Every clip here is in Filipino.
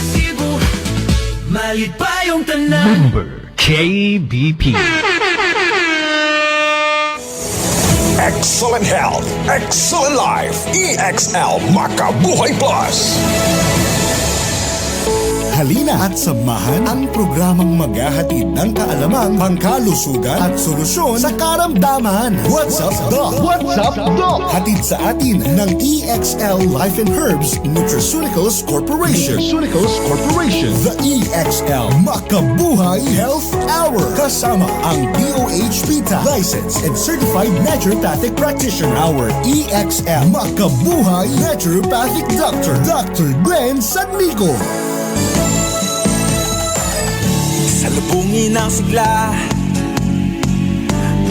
Cebu, malit pa yung tanan. Member KBP. Excellent health, excellent life. EXL Makabuhay Plus. Halina at samahan ang programang maghahatid ng kaalamang pangkalusugan at solusyon sa karamdaman. What's up, Doc? What's up, Doc? Hatid sa atin ng EXL Life and Herbs Nutraceuticals Corporation. The EXL Makabuhay Health Hour. Kasama ang DOH PITA, licensed and certified naturopathic practitioner. Our EXL Makabuhay Naturopathic Doctor, Dr. Glenn Sanmico. Salubungin ang sigla,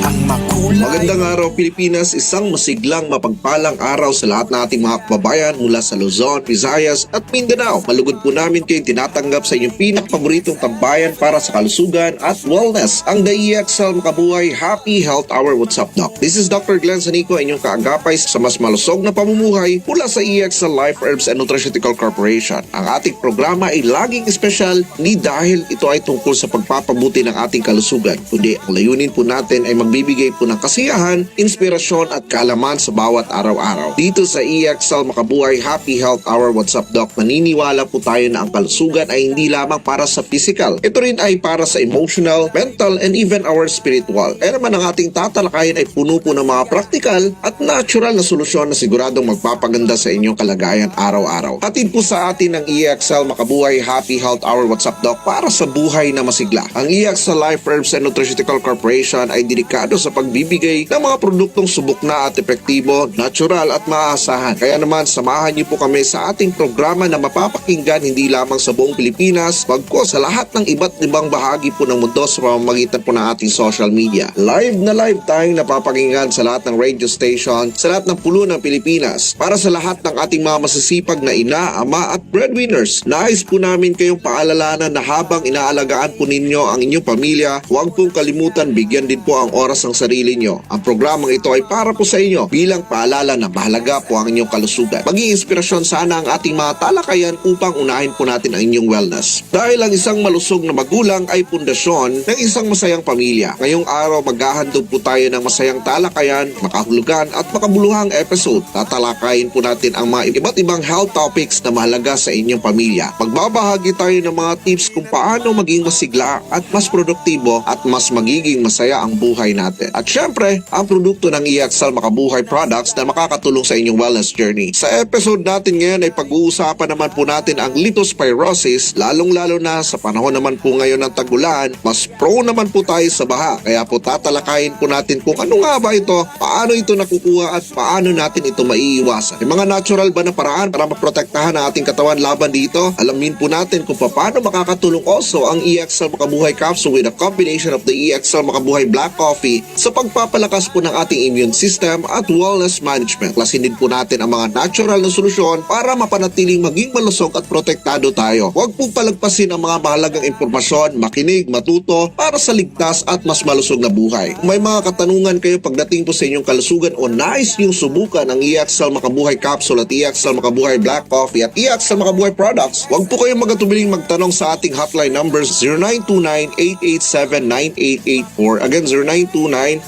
ang makulay. Magandang araw Pilipinas, isang masiglang mapagpalang araw sa lahat ng ating mga kababayan mula sa Luzon, Visayas at Mindanao. Malugod po namin kayong tinatanggap sa inyong pinakapaboritong tambayan para sa kalusugan at wellness, ang The EXL Makabuhay Happy Health Hour. What's up, Doc? This is Dr. Glenn Sanico, inyong kaagapay sa mas malusog na pamumuhay mula sa EXL Life Herbs and Nutraceutical Corporation. Ang ating programa ay laging espesyal, hindi dahil ito ay tungkol sa pagpapabuti ng ating kalusugan, kundi ang layunin po natin ay magbibigay po ng kasiyahan, inspirasyon at kaalaman sa bawat araw-araw. Dito sa EXL Makabuhay Happy Health Hour. What's up, Doc? Naniniwala po tayo na ang kalusugan ay hindi lamang para sa physical. Ito rin ay para sa emotional, mental, and even our spiritual. Kaya naman ang ating tatalakayin ay puno po ng mga practical at natural na solusyon na siguradong magpapaganda sa inyong kalagayan araw-araw. Hatid po sa atin ng EXL Makabuhay Happy Health Hour. What's up, Doc? Para sa buhay na masigla. Ang EXL Life Herbs and Nutraceutical Corporation ay dedikado sa pagbibigay ng mga produktong subok na at epektibo, natural at maaasahan. Kaya naman samahan niyo po kami sa ating programa na mapapakinggan hindi lamang sa buong Pilipinas, bagkus sa lahat ng iba't ibang bahagi po ng mundo sa pamamagitan po ng ating social media. Live na live tayong napapakinggan sa lahat ng radio station, sa lahat ng pulo ng Pilipinas. Para sa lahat ng ating mga masisipag na ina, ama at breadwinners, nais po namin kayong paalalanan na habang inaalagaan po ninyo ang inyong pamilya, huwag pong kalimutan bigyan din po ang oras ng sarili nyo. Ang programang ito ay para po sa inyo bilang paalala na mahalaga po ang inyong kalusugan. Maging inspirasyon sana ang ating mga talakayan upang unahin po natin ang inyong wellness. Dahil ang isang malusog na magulang ay pundasyon ng isang masayang pamilya. Ngayong araw maghahandog po tayo ng masayang talakayan, makahulugan at makabuluhang episode. Tatalakayin po natin ang mga iba't ibang health topics na mahalaga sa inyong pamilya. Magbabahagi tayo ng mga tips kung paano maging masigla at mas produktibo at mas magiging masaya ang buhay natin. At syempre, ang produkto ng EXL Makabuhay products na makakatulong sa inyong wellness journey. Sa episode natin ngayon ay pag-uusapan naman po natin ang leptospirosis, lalong-lalo na sa panahon naman po ngayon ng tag-ulan, mas prone naman po tayo sa baha. Kaya po tatalakayin po natin kung ano nga ba ito, paano ito nakukuha at paano natin ito maiiwasan. May mga natural ba na paraan para maprotektahan ang ating katawan laban dito? Alamin po natin kung paano makakatulong also ang EXL Makabuhay Capsule with a combination of the EXL Makabuhay Black Coffee sa pagpapalakas po ng ating immune system at wellness management. Klasin din po natin ang mga natural na solusyon para mapanatiling maging malusog at protektado tayo. Huwag po palagpasin ang mga mahalagang impormasyon, makinig, matuto para sa ligtas at mas malusog na buhay. Kung may mga katanungan kayo pagdating po sa inyong kalusugan o nais niyong subukan ang EXL Makabuhay Capsule at EXL Makabuhay Black Coffee at EXL Makabuhay Products, huwag po kayong magatubiling magtanong sa ating hotline numbers 0929-887-9884. Again,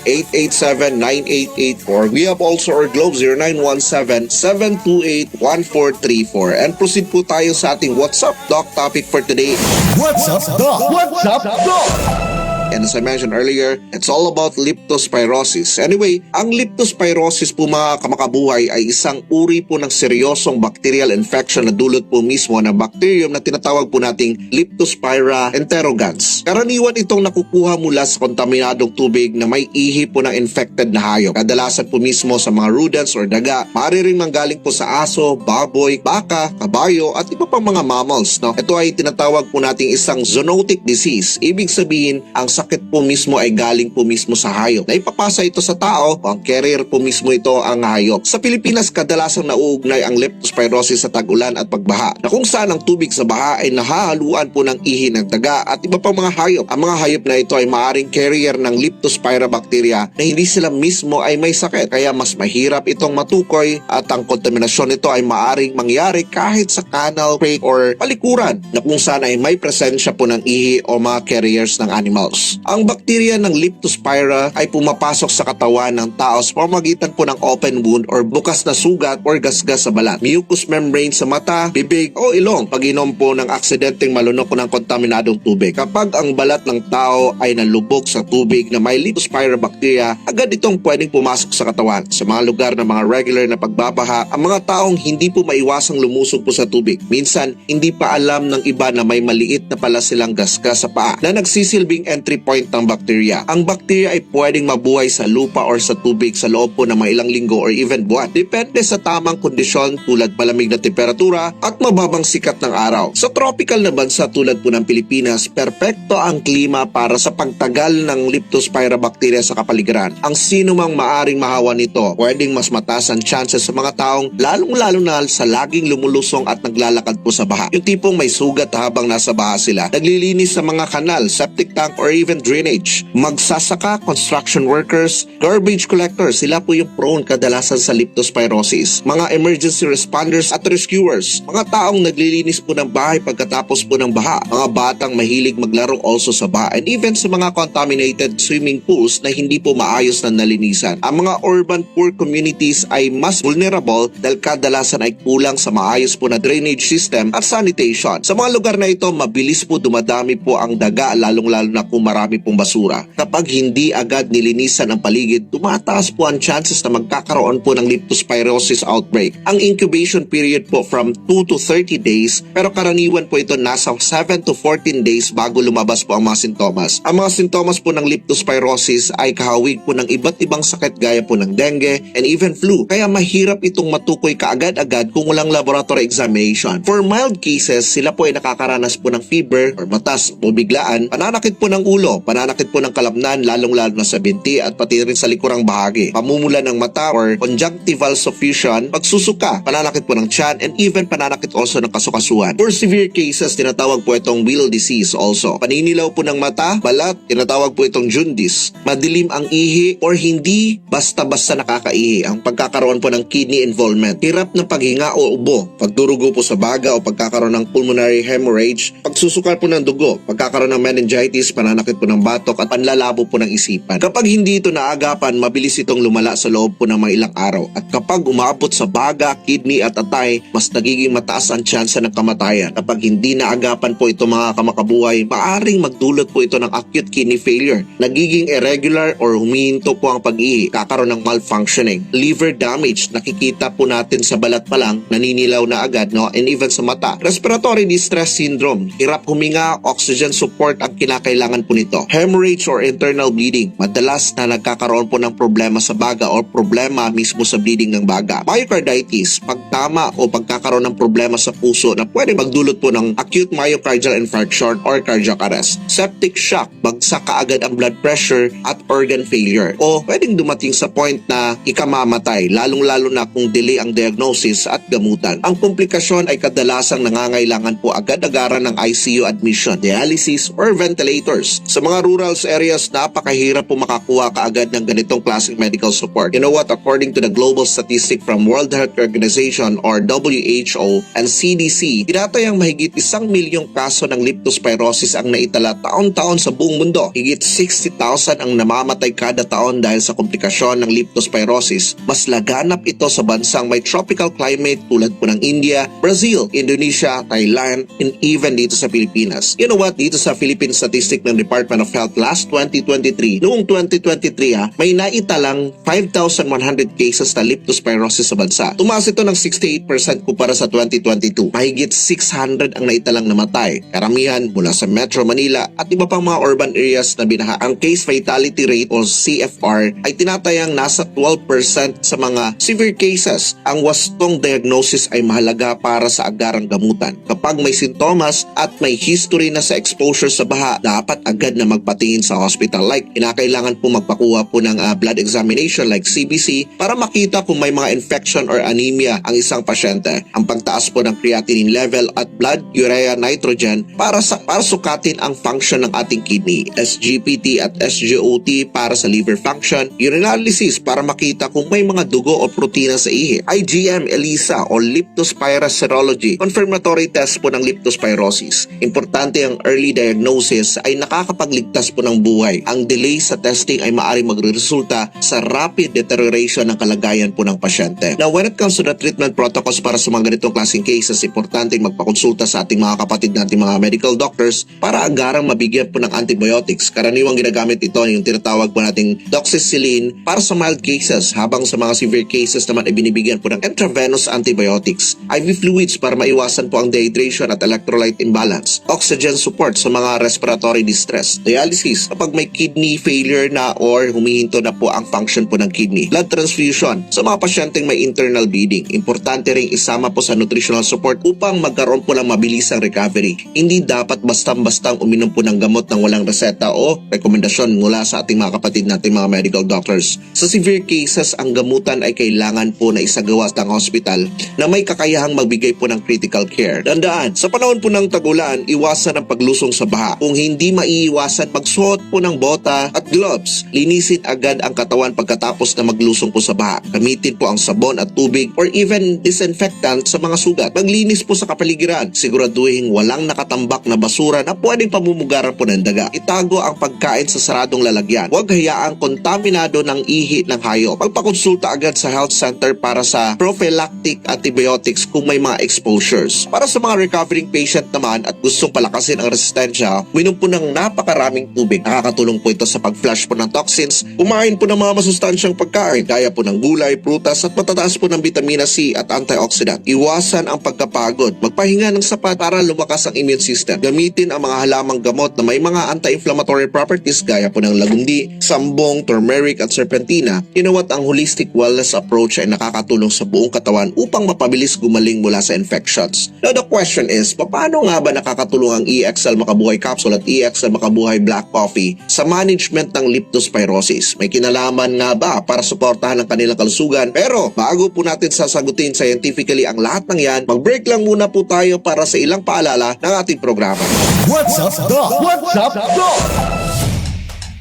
0929-887-9884. We have also our Globe 0917-728-1434. And proceed po tayo sa ating What's Up, Doc topic for today. What's up, Doc? What's up, Doc? And as I mentioned earlier, it's all about leptospirosis. Anyway, ang leptospirosis po mga kamakabuhay ay isang uri po ng seryosong bacterial infection na dulot po mismo ng bacterium na tinatawag po nating Leptospira interrogans. Karaniwan itong nakukuha mula sa kontaminadong tubig na may ihi po ng infected na hayop. Kadalasan po mismo sa mga rodents or daga. Maaari ring manggaling po sa aso, baboy, baka, kabayo at iba pang mga mammals. No? Ito ay tinatawag po nating isang zoonotic disease. Ibig sabihin, ang sakit po mismo ay galing po mismo sa hayop. Naipapasa ito sa tao, ang carrier po mismo ito ang hayop. Sa Pilipinas, kadalasang nauugnay ang leptospirosis sa tag-ulan at pagbaha, na kung saan ang tubig sa baha ay nahahaluan po ng ihi ng daga at iba pang mga hayop. Ang mga hayop na ito ay maaring carrier ng Leptospira bacteria na hindi sila mismo ay may sakit, kaya mas mahirap itong matukoy at ang kontaminasyon nito ay maaring mangyari kahit sa canal, creek or palikuran na kung saan ay may presensya po ng ihi o mga carriers ng animals. Ang bakterya ng Leptospira ay pumapasok sa katawan ng tao sa pamamagitan po ng open wound or bukas na sugat or gasgas sa balat, mucous membrane sa mata, bibig o ilong pag-inom po ng aksidenteng malunok ng kontaminadong tubig. Kapag ang balat ng tao ay nalubog sa tubig na may Leptospira bacteria, agad itong pwedeng pumasok sa katawan. Sa mga lugar na mga regular na pagbabaha, ang mga taong hindi po maiwasang lumusog po sa tubig. Minsan, hindi pa alam ng iba na may maliit na pala silang gasgas sa paa na nagsisilbing entry point ng bakterya. Ang bakterya ay pwedeng mabuhay sa lupa or sa tubig sa loob po ng mga ilang linggo or even buwan. Depende sa tamang kondisyon tulad malamig na temperatura at mababang sikat ng araw. Sa tropical na bansa tulad po ng Pilipinas, perpekto ang klima para sa pagtagal ng Leptospira bacteria sa kapaligiran. Ang sino mang maaring mahawa nito, pwedeng mas mataas ang chances sa mga taong lalong-lalo na sa laging lumulusong at naglalakad po sa baha. Yung tipong may sugat habang nasa baha sila, naglilinis sa mga kanal, septic tank or even drainage. Magsasaka, construction workers, garbage collectors, sila po yung prone kadalasan sa leptospirosis. Mga emergency responders at rescuers, mga taong naglilinis po ng bahay pagkatapos po ng baha, mga batang mahilig maglaro also sa baha, and even sa mga contaminated swimming pools na hindi po maayos na nalinisan. Ang mga urban poor communities ay mas vulnerable dahil kadalasan ay kulang sa maayos po na drainage system at sanitation. Sa mga lugar na ito, mabilis po dumadami po ang daga, lalong-lalo na kung marami pong basura. Kapag hindi agad nilinisan ang paligid, tumataas po ang chances na magkakaroon po ng leptospirosis outbreak. Ang incubation period po from 2 to 30 days, pero karaniwan po ito nasa 7 to 14 days bago lumabas po ang mga sintomas. Ang mga sintomas po ng leptospirosis ay kahawig po ng iba't ibang sakit gaya po ng dengue and even flu, kaya mahirap itong matukoy kaagad-agad kung walang laboratory examination. For mild cases, sila po ay nakakaranas po ng fever or matas o biglaan, pananakit po ng ulo, pananakit po ng kalamnan lalong-lalo na sa binti at pati rin sa likurang bahagi, pamumula ng mata or conjunctival suffusion, pagsusuka, pananakit po ng tiyan, and even pananakit also ng kasukasuan. For severe cases, tinatawag po itong wheel disease also. Paninilaw po ng mata, balat, tinatawag po itong jaundice. Madilim ang ihi or hindi basta-basta nakakaihi. Ang pagkakaroon po ng kidney involvement, hirap ng paghinga o ubo, pagdurugo po sa baga o pagkakaroon ng pulmonary hemorrhage, pagsusuka po ng dugo, pagkakaroon ng meningitis, pananakit po ng batok at panlalabo po ng isipan. Kapag hindi ito naagapan, mabilis itong lumala sa loob po ng mga ilang araw. At kapag umabot sa baga, kidney at atay, mas nagiging mataas ang tsansa ng kamatayan. Kapag hindi naagapan po ito mga kamakabuhay, maaring magdulot po ito ng acute kidney failure. Nagiging irregular or humihinto po ang pag-ihi, kakaroon ng malfunctioning. Liver damage, nakikita po natin sa balat pa lang, naninilaw na agad, no? And even sa mata. Respiratory distress syndrome, hirap huminga, oxygen support ang kinakailangan po nito. Hemorrhage or internal bleeding, madalas na nagkakaroon po ng problema sa baga or problema mismo sa bleeding ng baga. Myocarditis, pagtama o pagkakaroon ng problema sa puso na pwede magdulot po ng acute myocardial infarction or cardiac arrest. Septic shock, bagsak kaagad ang blood pressure at organ failure. O pwedeng dumating sa point na ikamamatay, lalong-lalo na kung delay ang diagnosis at gamutan. Ang komplikasyon ay kadalasang nangangailangan po agad-agaran ng ICU admission, dialysis or ventilators. Sa mga rural areas, napakahirap po makakuha kaagad ng ganitong klaseng medical support. You know what? According to the global statistic from World Health Organization or WHO and CDC, tinatayang mahigit 1 milyong kaso ng leptospirosis ang naitala taon-taon sa buong mundo. Higit 60,000 ang namamatay kada taon dahil sa komplikasyon ng leptospirosis. Mas laganap ito sa bansang may tropical climate tulad po ng India, Brazil, Indonesia, Thailand, and even dito sa Pilipinas. You know what? Dito sa Philippine Statistic ng Department of Health last 2023, noong 2023 may naitalang 5,100 cases na leptospirosis sa bansa. Tumaas ito ng 68% kumpara sa 2022. Mahigit 600 ang naitalang namatay. Karamihan mula sa Metro Manila at iba pang mga urban areas na binaha. Ang case fatality rate o CFR ay tinatayang nasa 12% sa mga severe cases. Ang wastong diagnosis ay mahalaga para sa agarang gamutan. Kapag may sintomas at may history na sa exposure sa baha, dapat agad agad na magpatingin sa hospital. Like, kinakailangan po magpakuha po ng blood examination like CBC para makita kung may mga infection or anemia ang isang pasyente. Ang pagtaas po ng creatinine level at blood urea nitrogen para sukatin ang function ng ating kidney. SGPT at SGOT para sa liver function. Urinalysis para makita kung may mga dugo o protina sa ihi. IgM, ELISA o leptospira serology, confirmatory test po ng leptospirosis. Importante ang early diagnosis ay nakakapagligtas po ng buhay. Ang delay sa testing ay maaaring magresulta sa rapid deterioration ng kalagayan po ng pasyente. Now, when it comes to the treatment protocols para sa mga ganitong klaseng cases, importante magpakonsulta sa ating mga kapatid nating mga medical doctors para agarang mabigyan po ng antibiotics. Karaniwang ginagamit ito yung tinatawag po nating doxycycline para sa mild cases, habang sa mga severe cases naman ay binibigyan po ng intravenous antibiotics, IV fluids para maiwasan po ang dehydration at electrolyte imbalance, oxygen support sa mga respiratory distress, dialysis kapag may kidney failure na or humihinto na po ang function po ng kidney, blood transfusion sa mga pasyenteng may internal bleeding. Importante ring isama po sa nutritional support upang magkaroon po ng mabilisang recovery. Hindi dapat bastang-bastang uminom po ng gamot ng walang reseta o rekomendasyon mula sa ating mga kapatid nating mga medical doctors. Sa severe cases, ang gamutan ay kailangan po na isagawa ng hospital na may kakayahang magbigay po ng critical care. Tandaan, sa panahon po ng tag-ulan, iwasan ang paglusong sa baha. Kung hindi maiiwasan, magsuot po ng bota at gloves. Linisin agad ang katawan pagkatapos na maglusong po sa baha. Gamitin po ang sabon at tubig or even disinfectant sa mga sugat. Maglinis po sa kapaligiran. Siguraduhin walang nakatambak na basura na pwedeng pamumugaran po ng daga. Itago ang pagkain sa saradong lalagyan. Huwag hayaang kontaminado ng ihi ng hayop. Magpakonsulta agad sa health center para sa prophylactic antibiotics kung may mga exposures. Para sa mga recovering patient naman at gustong palakasin ang resistensya, minom po ng napakaraming tubig. Nakakatulong po ito sa pag-flush po ng toxins. Kumain po ng mga masustansyang pagkain, gaya po ng gulay, prutas at matataas po ng vitamina C at antioxidant. Iwasan ang pagkapagod. Magpahinga ng sapat para lumakas ang immune system. Gamitin ang mga halamang gamot na may mga anti-inflammatory properties gaya po ng lagundi, sambong, turmeric at serpentina. Kinawat ang holistic wellness approach ay nakakatulong sa buong katawan upang mapabilis gumaling mula sa infections. Now the question is, paano nga ba nakakatulong ang EXL Makabuhay Capsule at EXL Makabuhay Black Coffee sa management ng leptospirosis? May kinalaman nga ba para suportahan ang kanilang kalusugan? Pero bago po natin sasagutin scientifically ang lahat ng yan, mag-break lang muna po tayo para sa ilang paalala ng ating programa. What's up, Doc? What's up, Doc?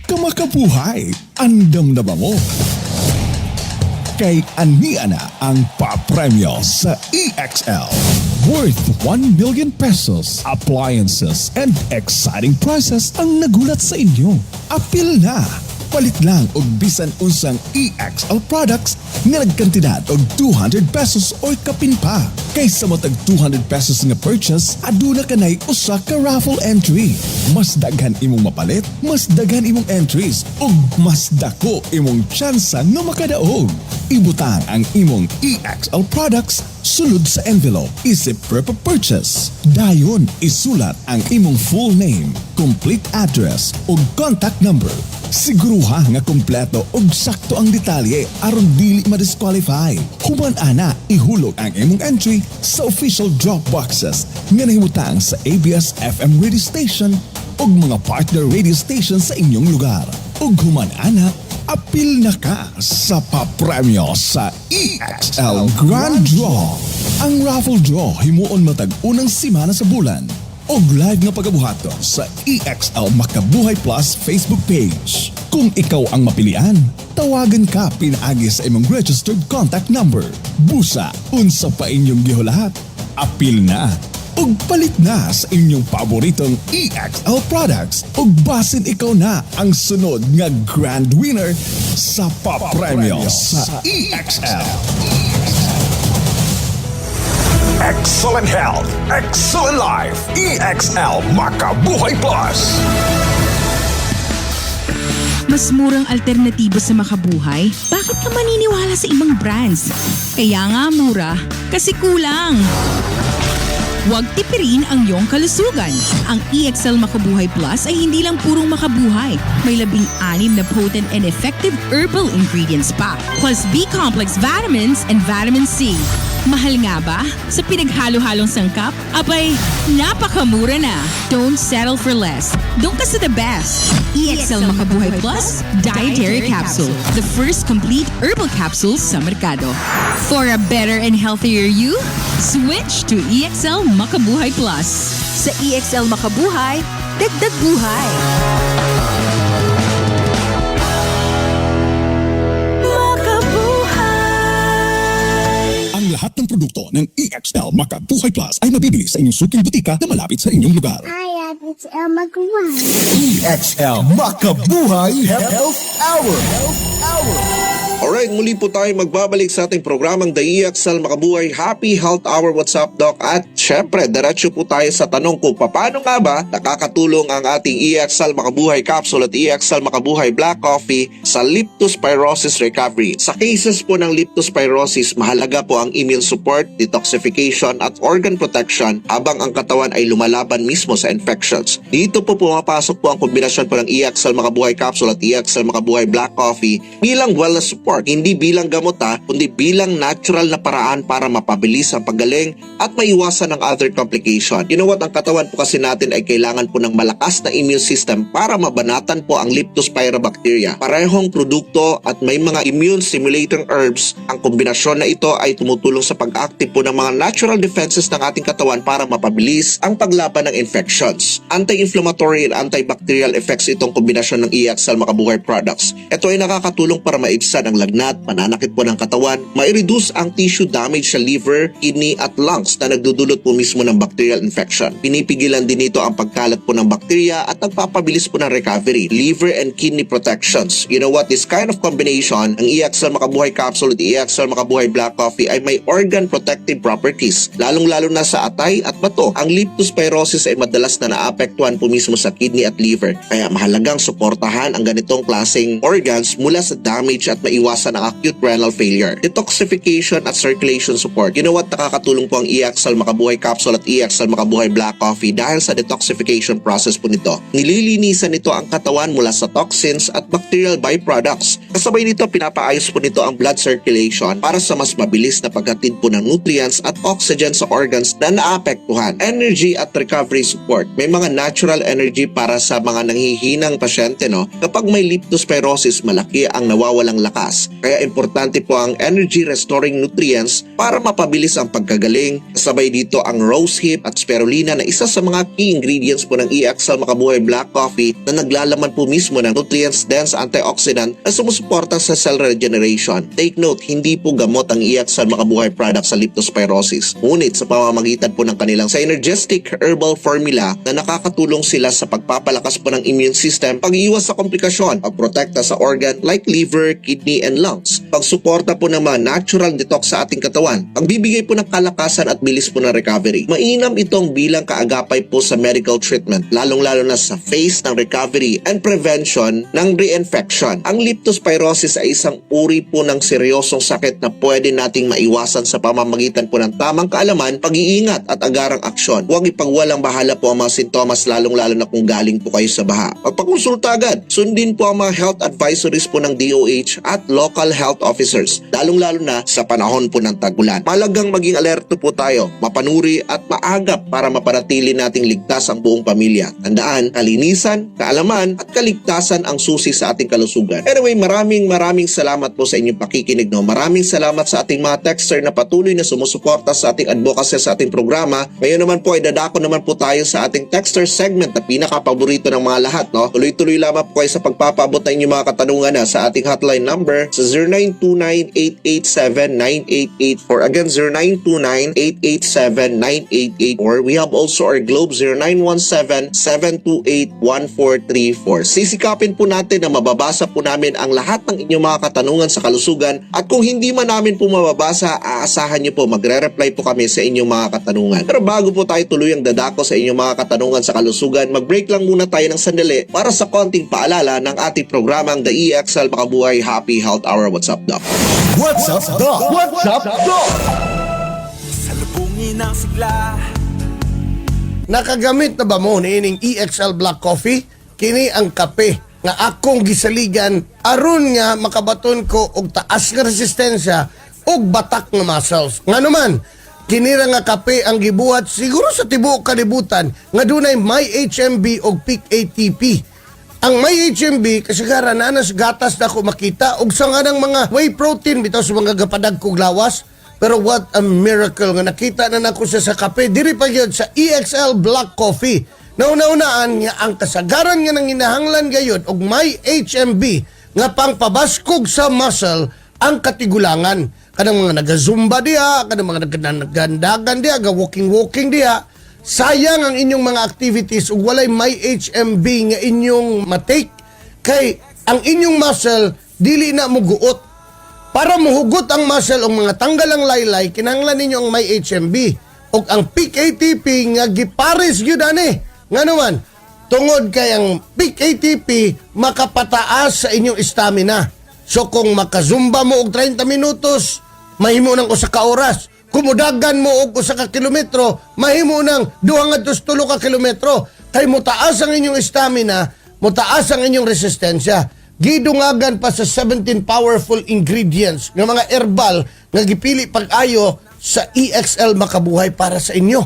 Kamakabuhay, andam na ba mo? Kay ania na ang papremyo sa EXL. Worth 1 million pesos, appliances, and exciting prizes ang nagulat sa inyo. Apil na! Palit lang og bisan unsang EXL products nga nagkantidad og 200 pesos or kapin pa. Kaysa matag 200 pesos nga purchase, aduna kanay usa ka raffle entry. Mas daghan imong mapalit, mas daghan imong entries, ug mas dako imong tsansa nga makadaog. Ibutang ang imong EXL products sulod sa envelope isip per purchase. Dayon isulat ang imong full name, complete address ug contact number. Siguruha nga kompleto ug sakto ang detalye aron dili ma-disqualify. Human ana ihulog ang imong entry sa official drop boxes nga nahimutang sa ABS-FM radio station ug mga partner radio station sa inyong lugar. Ug human ana apil na ka sa papremyo sa EXL Grand Draw. Ang raffle draw himuon matag unang simana sa bulan. Og live nga pagabuhaton sa EXL Makabuhay Plus Facebook page. Kung ikaw ang mapilian, tawagan ka pinaagi sa imong registered contact number. Busa, unsa pa inyong gihulahat? Apil na! Ug palit na sa inyong paboritong EXL products ug basin ikaw na ang sunod nga grand winner sa papremyo sa EXL. Excellent health, excellent life. EXL Makabuhay Plus. Mas murang alternatibo sa makabuhay? Bakit ka maniniwala sa ibang brands? Kaya nga mura, kasi kulang. Huwag tipirin ang iyong kalusugan. Ang EXL Makabuhay Plus ay hindi lang purong makabuhay. May 16 na potent and effective herbal ingredients pa. Plus B-complex vitamins and vitamin C. Mahal nga ba? Sa pinaghalo-halong sangkap? Abay, napakamura na. Don't settle for less. Doon ka sa the best. EXL Makabuhay Plus Dietary Capsule. The first complete herbal capsule sa merkado. For a better and healthier you, switch to EXL Makabuhay Plus. Sa EXL Makabuhay, dagdag buhay. Ang lahat ng produkto ng EXL Makabuhay Plus ay mabibili sa inyong suking butika na malapit sa inyong lugar. Hi, it's Elma Guan. EXL Makabuhay Health Hour. Alright, muli po tayo magbabalik sa ating programang The EXL Makabuhay Happy Health Hour. What's up, Doc? At syempre, diretso po tayo sa tanong kung paano nga ba nakakatulong ang ating EXL Makabuhay Capsule at EXL Makabuhay Black Coffee sa leptospirosis recovery. Sa cases po ng leptospirosis, mahalaga po ang immune support, detoxification at organ protection habang ang katawan ay lumalaban mismo sa infections. Dito po pumapasok po ang kombinasyon po ng EXL Makabuhay Capsule at EXL Makabuhay Black Coffee bilang wellness support. Hindi bilang gamot kundi bilang natural na paraan para mapabilis ang paggaling at maiwasan ang other complication. You know what? Ang katawan po kasi natin ay kailangan po ng malakas na immune system para mabanatan po ang leptospirobacteria. Parehong produkto at may mga immune stimulating herbs. Ang kombinasyon na ito ay tumutulong sa pag-active po ng mga natural defenses ng ating katawan para mapabilis ang paglaban ng infections. Anti-inflammatory and antibacterial effects itong kombinasyon ng EXL Makabuhay products. Ito ay nakakatulong para maibsan ang lagnat, pananakit po ng katawan, mai-reduce ang tissue damage sa liver, kidney at lungs na nagdudulot po mismo ng bacterial infection. Pinipigilan din ito ang pagkalat po ng bakterya at nagpapabilis po ng recovery, liver and kidney protections. You know what? This kind of combination, ang EXL Makabuhay Capsule at EXL Makabuhay Black Coffee ay may organ protective properties, lalong-lalo na sa atay at bato. Ang leptospirosis ay madalas na naapektuhan po mismo sa kidney at liver. Kaya mahalagang suportahan ang ganitong klaseng organs mula sa damage at maiwasan ang acute renal failure. Detoxification at circulation support. You know what? Nakakatulong po ang EXL Makabuhay Capsule at EXL Makabuhay Black Coffee dahil sa detoxification process po nito. Nililinisan nito ang katawan mula sa toxins at bacterial byproducts. Kasabay nito, pinapaayos po nito ang blood circulation para sa mas mabilis na paghatid po ng nutrients at oxygen sa organs na naapektuhan. Energy at recovery support. May mga natural energy para sa mga nanghihinang pasyente, no? Kapag may leptospirosis, malaki ang nawawalang lakas. Kaya importante po ang energy restoring nutrients para mapabilis ang pagkagaling. Kasabay dito ang rosehip at spirulina na isa sa mga key ingredients po ng EXL Makabuhay Black Coffee na naglalaman po mismo ng nutrients-dense antioxidant na sumusuporta sa cell regeneration. Take note, hindi po gamot ang EXL Makabuhay product sa leptospirosis. Ngunit sa pamamagitan po ng kanilang synergistic herbal formula na nakakatulong sila sa pagpapalakas po ng immune system, pag-iwas sa komplikasyon, pagprotekta sa organ like liver, kidney, and lungs, pagsuporta po ng mga natural detox sa ating katawan, pagbibigay po ng kalakasan at bilis po ng recovery. Mainam itong bilang kaagapay po sa medical treatment, lalong-lalo na sa phase ng recovery and prevention ng reinfection. Ang leptospirosis ay isang uri po ng seryosong sakit na pwede nating maiwasan sa pamamagitan po ng tamang kaalaman, pag-iingat at agarang aksyon. Huwag ipagwalang bahala po ang mga sintomas, lalong-lalo na kung galing po kayo sa baha. Pagpakonsulta agad, sundin po ang mga health advisories po ng DOH at local health officers, lalong-lalo na sa panahon po ng tag-ulan. Malagang maging alerto po tayo, mapanuri at maagap para mapanatili nating ligtas ang buong pamilya. Tandaan, kalinisan, kaalaman at kaligtasan ang susi sa ating kalusugan. Anyway, maraming salamat po sa inyong pakikinig. No? Maraming salamat sa ating mga texter na patuloy na sumusuporta sa ating advocacy sa ating programa. Ngayon naman po ay dadako naman po tayo sa ating texter segment na pinaka-paborito ng mga lahat. No? Tuloy-tuloy lamang po kayo sa pagpapaabot ng inyong mga katanungan sa ating hotline number sa 0929-887-9884. Again, 0929-887-9884. We have also our Globe 0917-728-1434. Sisikapin po natin na mababasa po namin ang lahat ng inyong mga katanungan sa kalusugan, at kung hindi man namin po mababasa, aasahan nyo po magre-reply po kami sa inyong mga katanungan. Pero bago po tayo tuluyang dadako sa inyong mga katanungan sa kalusugan, mag-break lang muna tayo ng sandali para sa konting paalala ng ating programang The EXL Makabuhay Happy Health Hour. What's up, Doc? What's up, Doc? What's up, Doc? Salubungin ang sigla. Nakagamit na ba mo niining EXL Black Coffee? Kini ang kape nga akong gisaligan aron nga makabaton ko og taas nga resistensya og batak nga muscles. Nga naman, kinira nga kape ang gibuhat siguro sa tibuok kalibutan nga dunay may HMB og peak ATP. Ang may HMB kasagaran na nas gatas na ako makita og sa nga ng mga whey protein bitaw sa mga gapadag kog lawas. Pero what a miracle nga nakita na nako siya sa kape diri pa gyud sa EXL Black Coffee. Nauna-unaan nga ang kasagaran nga nang hinahanglan gayud og may HMB nga pangpabaskog sa muscle ang katigulangan. Kanang mga nagazumba diha, kanang mga naggandagan diha, walking diha. Sayang ang inyong mga activities ug walay may HMB nga inyong matake kay ang inyong muscle dili na muguot. Para muhugot ang muscle o mga tanggal ang laylay, kinahanglan ninyo ang may HMB. O ang peak ATP nga gipares gyud ani. Nga naman, tungod kay ang peak ATP makapataas sa inyong stamina. So kung makazumba mo og 30 minutos, mahimo nang usa ka oras. Kumudagan mo og usa ka kilometro, mahimo nang 2 ngadto 3 ka kilometro. Kay mutaas ang inyong stamina, mutaas ang inyong resistensya. Gidungagan pa sa 17 powerful ingredients ng mga herbal nga gipili pag-ayo sa EXL Makabuhay para sa inyo.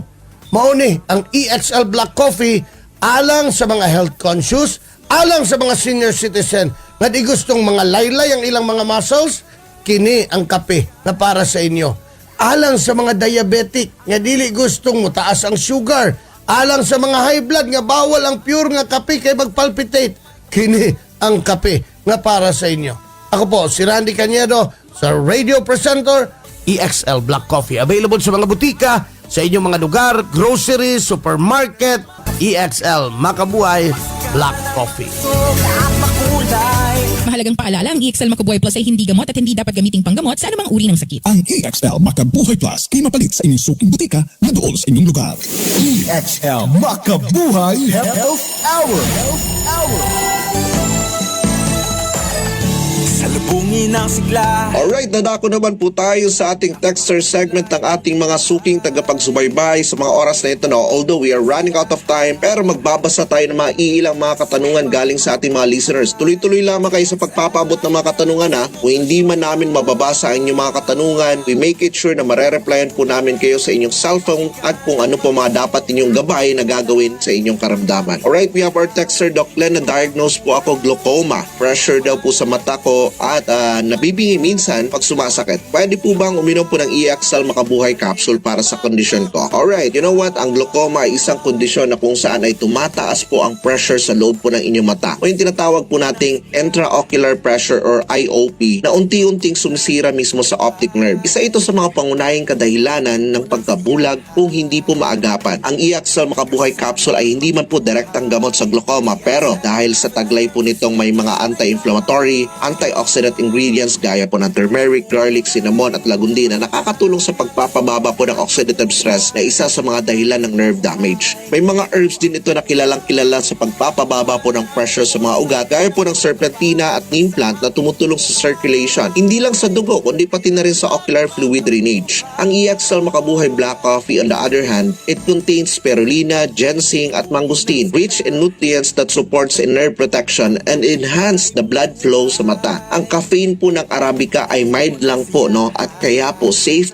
Mauni ang EXL Black Coffee alang sa mga health conscious, alang sa mga senior citizen nga di gustong mga laylay ang ilang mga muscles, kini ang kape na para sa inyo. Alang sa mga diabetic nga dili gustong mutaas ang sugar, alang sa mga high blood nga bawal ang pure nga kape kay magpalpitate, kini ang kape nga para sa inyo. Ako po, si Randy Cañedo, sa radio presenter, EXL Black Coffee. Available sa mga butika, sa inyong mga lugar, grocery, supermarket, EXL Makabuhay Black Coffee. Mahalagang paalala, ang EXL Makabuhay Plus ay hindi gamot at hindi dapat gamiting panggamot sa anumang uri ng sakit. Ang EXL Makabuhay Plus kimapalit sa inyong suking butika na doon sa inyong lugar. EXL Makabuhay Health Hour. Salubungin ang sigla. Alright, nadako naman po tayo sa ating texter segment ng ating mga suking tagapagsubaybay sa mga oras na ito. No? Although we are running out of time, pero magbabasa tayo ng mga iilang mga katanungan galing sa ating mga listeners. Tuloy-tuloy lamang kayo sa pagpapaabot ng mga katanungan ha. Kung hindi man namin mababasa ang inyong mga katanungan, we make it sure na marereplyan po namin kayo sa inyong cellphone at kung ano po mga dapat inyong gabay na gagawin sa inyong karamdaman. Alright, we have our texter, Doc Len, na-diagnose po ako glaucoma. Pressure daw po sa mata ko at nabibingi minsan pag sumasakit. Pwede po bang uminom po ng EXL Makabuhay capsule para sa kondisyon ko? Alright, you know what? Ang glaucoma ay isang kondisyon na kung saan ay tumataas po ang pressure sa loob po ng inyong mata. O yung tinatawag po nating intraocular pressure or IOP na unti-unting sumisira mismo sa optic nerve. Isa ito sa mga pangunahing kadahilanan ng pagkabulag kung hindi po maagapan. Ang EXL Makabuhay capsule ay hindi man po direktang gamot sa glaucoma, pero dahil sa taglay po nitong may mga anti-inflammatory, antioxidant ingredients gaya po ng turmeric, garlic, cinnamon at lagundi na nakakatulong sa pagpapababa po ng oxidative stress na isa sa mga dahilan ng nerve damage. May mga herbs din ito na kilalang-kilala sa pagpapababa po ng pressure sa mga ugat gaya po ng serpentina at neem plant na tumutulong sa circulation. Hindi lang sa dugo kundi pati na rin sa ocular fluid drainage. Ang EXL Makabuhay Black Coffee on the other hand, it contains spirulina, ginseng at mangosteen, rich in nutrients that supports in nerve protection and enhance the blood flow sa mata. Ang caffeine po ng Arabica ay mild lang po, no? At kaya po safe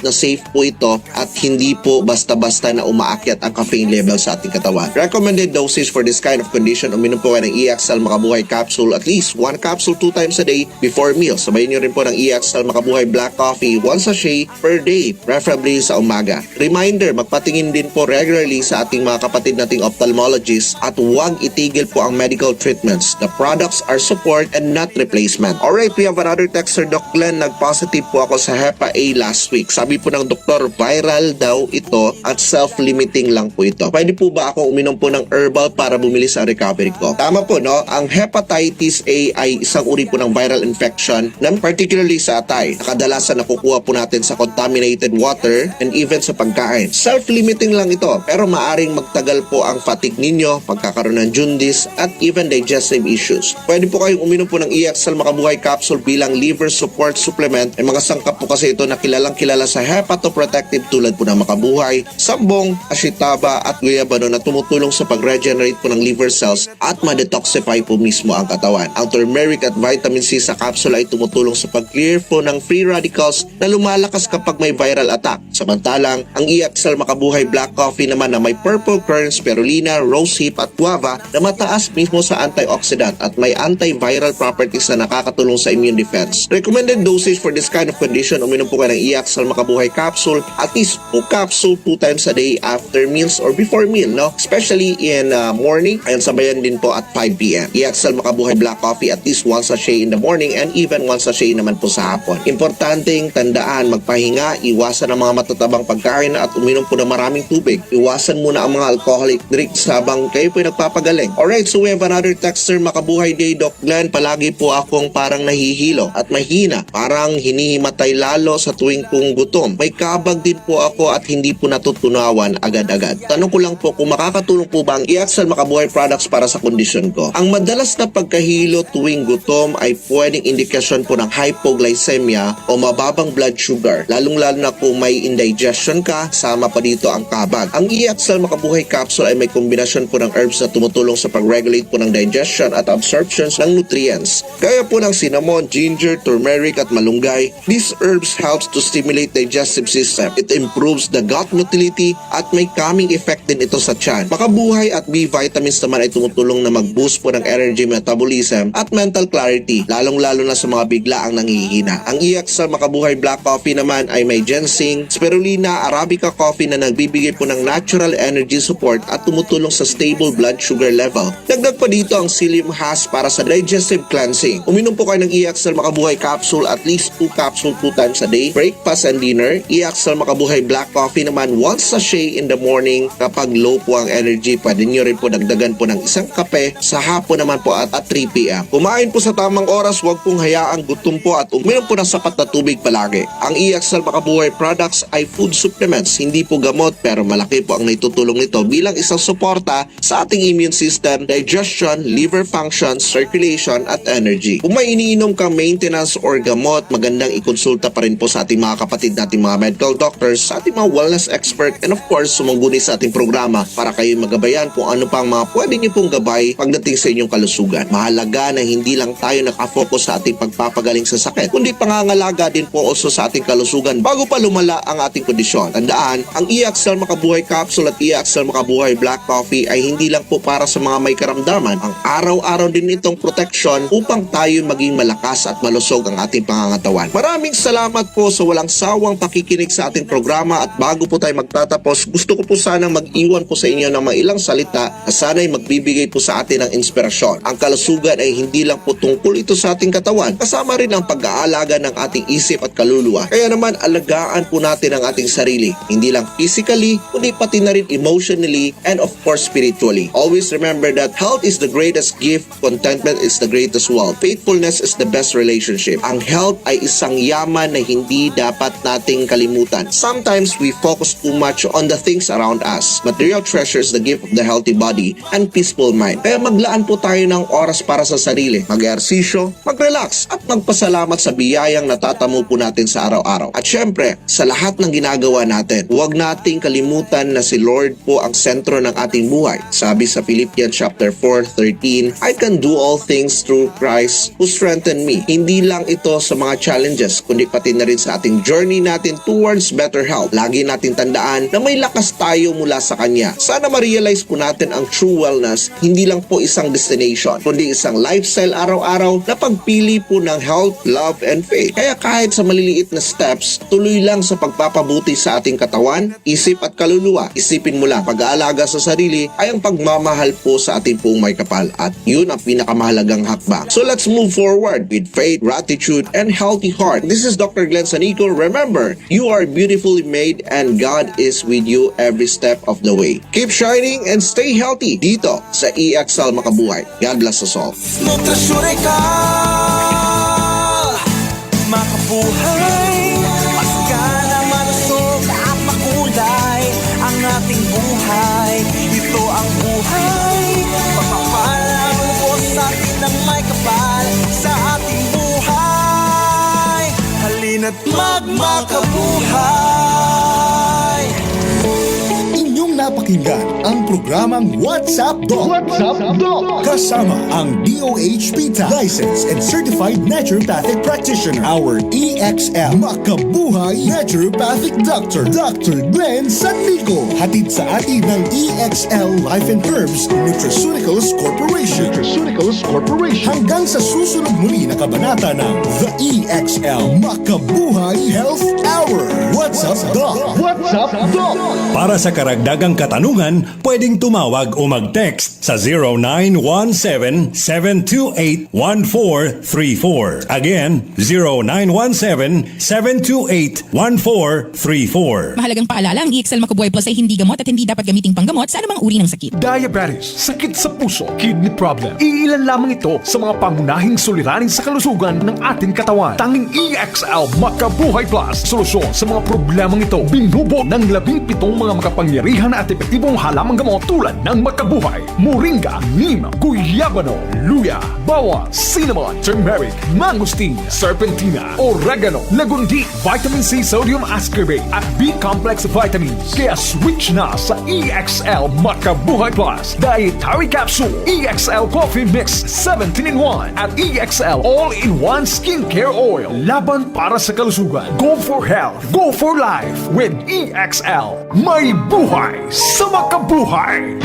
po ito at hindi po basta-basta na umaakyat ang caffeine level sa ating katawan. Recommended dosage for this kind of condition, uminom po kayo ng EXL Makabuhay capsule at least 1 capsule 2 times a day before meals. Sabayin nyo rin po ng EXL Makabuhay Black Coffee 1 sachet per day, preferably sa umaga. Reminder, magpatingin din po regularly sa ating mga kapatid nating ophthalmologists at huwag itigil po ang medical treatments. The products are support and not replacement. Alright, we have another texter, Doc Glenn. Nag-positive po ako sa Hepa A last week. Sabi po ng doktor, viral daw ito at self-limiting lang po ito. Pwede po ba ako uminom po ng herbal para bumilis ang recovery ko? Tama po, no? Ang hepatitis A ay isang uri po ng viral infection na particularly sa atay. Kadalasan nakukuha po natin sa contaminated water and even sa pagkain. Self-limiting lang ito, pero maaring magtagal po ang fatigue ninyo, pagkakaroon ng jaundice at even digestive issues. Pwede po kayong uminom po ng EXL Makabuhay Capsule bilang liver support supplement. May mga sangkap po kasi ito na kilalang kilala sa hepatoprotective tulad po ng makabuhay, sambong, ashitaba at guyabano na tumutulong sa pag-regenerate po ng liver cells at ma-detoxify po mismo ang katawan. Ang turmeric at vitamin C sa capsule ay tumutulong sa pag-clear po ng free radicals na lumalakas kapag may viral attack. Samantalang, ang EXL Makabuhay Black Coffee naman na may purple currant, spirulina, rosehip at guava na mataas mismo sa antioxidant at may antiviral properties na nakakatulong sa immune defense. Recommended dosage for this kind of condition, uminom po kayo ng EXL Makabuhay Capsule at least 2 capsule 2 times a day after meals or before meal, no? Especially in morning, ayan sabayan din po at 5 p.m. EXL Makabuhay Black Coffee at least 1 sachet in the morning and even 1 sachet naman po sa hapon. Importanteng tandaan, magpahinga, iwasan ang mga matatabang pagkain at uminom po ng maraming tubig. Iwasan muna ang mga alcoholic drinks habang kayo po nagpapagaling. Alright, so we have another texter. Makabuhay day, Doc Glenn. Palagi po akong parang nahihilo at mahina. Parang hinihimatay lalo sa tuwing pong gutom. May kabag din po ako at hindi po natutunawan agad-agad. Tanong ko lang po kung makakatulong po ba ang EXL Makabuhay products para sa kondisyon ko. Ang madalas na pagkahilo tuwing gutom ay pwedeng indikasyon po ng hypoglycemia o mababang blood sugar. Lalong-lalo na kung may indigestion ka, sama pa dito ang kabag. Ang EXL Makabuhay Capsule ay may kombinasyon po ng herbs na tumutulong sa pag-regulate po ng digestion at absorptions ng nutrients. Gaya po ng cinnamon, ginger, turmeric at malunggay. These herbs helps to stimulate digestive system. It improves the gut motility at may calming effect din ito sa tiyan. Makabuhay at B vitamins naman ay tumutulong na mag-boost po ng energy metabolism at mental clarity, lalong-lalo na sa mga biglaang nanghihina. Ang EXL Makabuhay Black Coffee naman ay may ginseng, spirulina, arabica coffee na nagbibigay po ng natural energy support at tumutulong sa stable blood sugar level. Dagdag pa dito ang psyllium husk para sa digestive cleansing. Uminom po kayo ng EXL Makabuhay Capsule at least 2 capsule 2 times a day, breakfast and dinner. EXL Makabuhay Black Coffee naman 1 sachet in the morning. Kapag low po ang energy, pwede nyo rin po dagdagan po ng isang kape. Sa hapon naman po at 3 p.m. Kumain po sa tamang oras, huwag pong hayaang gutom po at uminom po ng sapat na tubig palagi. Ang EXL Makabuhay products ay food supplements, hindi po gamot, pero malaki po ang naitutulong nito bilang isang suporta sa ating immune system, digestion, liver function, circulation at energy. Kung may iniinom kang maintenance or gamot, magandang ikonsulta pa rin po sa ating mga kapatid nating mga medical doctors, sa ating mga wellness expert, and of course, sumungguni sa ating programa para kayo magabayan kung ano pang mga pwede niyo pong gabay pagdating sa inyong kalusugan. Mahalaga na hindi lang tayo nakafocus sa ating pagpapagaling sa sakit, kundi pangangalaga din po also sa ating kalusugan bago pa lumala ang ating kondisyon. Tandaan, ang EXL Makabuhay Capsule at EXL Makabuhay Black Coffee ay hindi lang po para sa mga may karamdaman. Ang araw-araw din itong protection upang tayo maging malakas at malusog ang ating pangangatawan. Maraming salamat po sa walang sawang pakikinig sa ating programa at bago po tayo magtatapos, gusto ko po sanang mag-iwan po sa inyo ng mga ilang salita na sana'y magbibigay po sa atin ng inspirasyon. Ang kalusugan ay hindi lang po tungkol ito sa ating katawan, kasama rin ang pag-aalaga ng ating isip at kaluluwa. Kaya naman alagaan po natin ang ating sarili, hindi lang physically, kundi pati na rin emotionally and of course spiritually. Always remember that health is the greatest gift, contentment is the greatest wealth, faithfulness is the best relationship. Ang health ay isang yaman na hindi dapat nating kalimutan. Sometimes we focus too much on the things around us, but the real treasure is the gift of the healthy body and peaceful mind. Kaya maglaan po tayo ng oras para sa sarili, mag-ehersisyo, mag-relax at magpasalamat sa biyayang natatamo po natin sa araw-araw. At syempre, sa lahat ng ginagawa natin, huwag nating kalimutan na si Lord po ang sentro ng ating buhay. Sabi sa Philippians chapter 4:13, I can do all things through Christ who strengthened me. Hindi lang ito sa mga challenges, kundi pati na rin sa ating journey natin towards better health. Lagi natin tandaan na may lakas tayo mula sa Kanya. Sana ma-realize po natin ang true wellness, hindi lang po isang destination, kundi isang lifestyle araw-araw na pagpili po ng health, love, and faith. Kaya kahit sa maliliit na steps, tuloy lang sa pagpapabuti sa ating katawan, isip at kaluluwa. Isipin mo lang, pag-aalaga sa sarili ay ang pagmamahal po sa ating pong may kapal at yun ang pinakamahalagang hakbang. So let's move forward with faith, gratitude, and healthy heart. This is Dr. Glenn Sanico. Remember, you are beautifully made and God is with you every step of the way. Keep shining and stay healthy dito sa EXL Makabuhay. God bless us all. Nutrisyonal ka, makabuhay, paskan na malusog at makulay ang ating buhay. Ito ang buhay, pagpapalang lubos sa atin ng may kapal sa ating buhay. Bina't magmakabuhay. Inyong napakinggan ang programang WhatsApp Doc. WhatsApp Doc. Kasama ang DOH-PTA Licensed and Certified Naturopathic Practitioner, our EXL Makabuhay Naturopathic Doctor, Dr. Glenn Sanlico. Hatid sa atin ng EXL Life and Herbs Nutraceuticals Corporation. Hanggang sa susunod muli na kabanata ng The EXL Makabuhay Health Hour. WhatsApp Doc. WhatsApp Doc. Para sa karagdagang katanungan, pwedeng tumawag o mag-text sa 0917-728-1434. Again, 0917-728-1434. Mahalagang paalala, ang EXL Makabuhay Plus ay hindi gamot at hindi dapat gamiting panggamot sa anumang uri ng sakit. Diabetes, sakit sa puso, kidney problem. Iilan lamang ito sa mga pangunahing suliranin sa kalusugan ng ating katawan. Tanging EXL Makabuhay Plus, solusyon sa mga problemang ito. Binubo ng 17 mga makapangyarihan at epektibong halamang gamot tulad ng Makabuhay, Moringa, Neem, Guyabano, Luya, Bawang, Cinnamon, Turmeric, Mangosteen, Serpentina, Oregano, Lagundi, Vitamin C, Sodium Ascorbate at B-Complex Vitamins. Kaya switch na sa EXL Makabuhay Plus Dietary Capsule, EXL Coffee Mix 17-in-1 at EXL All-in-1 Skincare Oil. Laban para sa kalusugan. Go for health. Go for life with EXL. May buhay sa makabuhay!